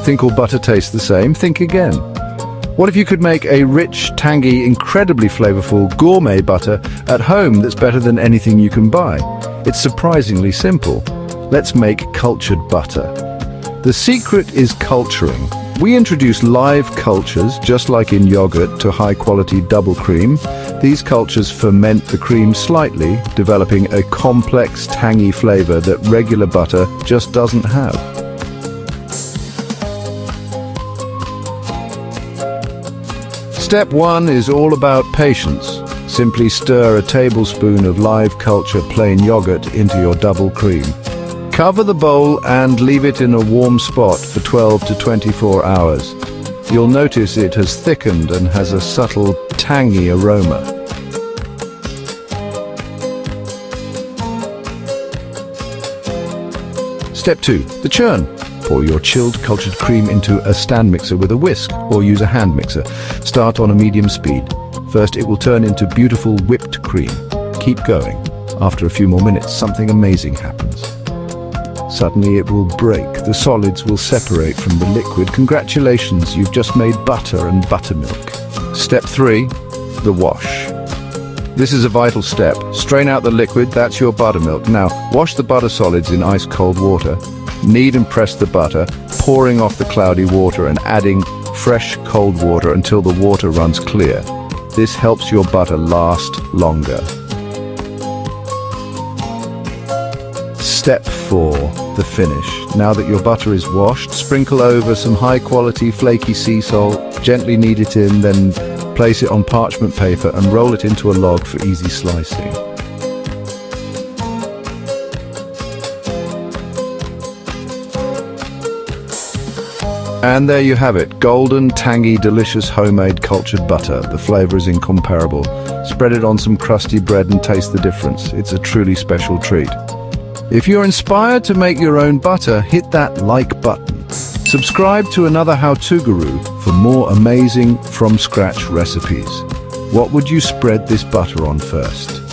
Think all butter tastes the same? Think again. What if you could make a rich, tangy, incredibly flavorful gourmet butter at home that's better than anything you can buy? It's surprisingly simple. Let's make cultured butter. The secret is culturing. We introduce live cultures, just like in yogurt, to high-quality double cream. These cultures ferment the cream slightly, developing a complex, tangy flavor that regular butter just doesn't have. Step 1 is all about patience. Simply stir a tablespoon of live culture plain yogurt into your double cream. Cover the bowl and leave it in a warm spot for 12 to 24 hours. You'll notice it has thickened and has a subtle, tangy aroma. Step 2. The churn. Pour your chilled cultured cream into a stand mixer with a whisk, or use a hand mixer. Start on a medium speed. First, it will turn into beautiful whipped cream. Keep going. After a few more minutes, something amazing happens. Suddenly it will break. The solids will separate from the liquid. Congratulations, you've just made butter and buttermilk. Step 3. The wash. This is a vital step. Strain out the liquid, that's your buttermilk. Now, wash the butter solids in ice-cold water. Knead and press the butter, pouring off the cloudy water and adding fresh cold water until the water runs clear. This helps your butter last longer. Step 4. The finish. Now that your butter is washed, sprinkle over some high-quality flaky sea salt, gently knead it in, then place it on parchment paper and roll it into a log for easy slicing. And there you have it, golden, tangy, delicious homemade cultured butter. The flavor is incomparable. Spread it on some crusty bread and taste the difference. It's a truly special treat. If you're inspired to make your own butter, hit that like button. Subscribe to Another How To Guru for more amazing from-scratch recipes. What would you spread this butter on first?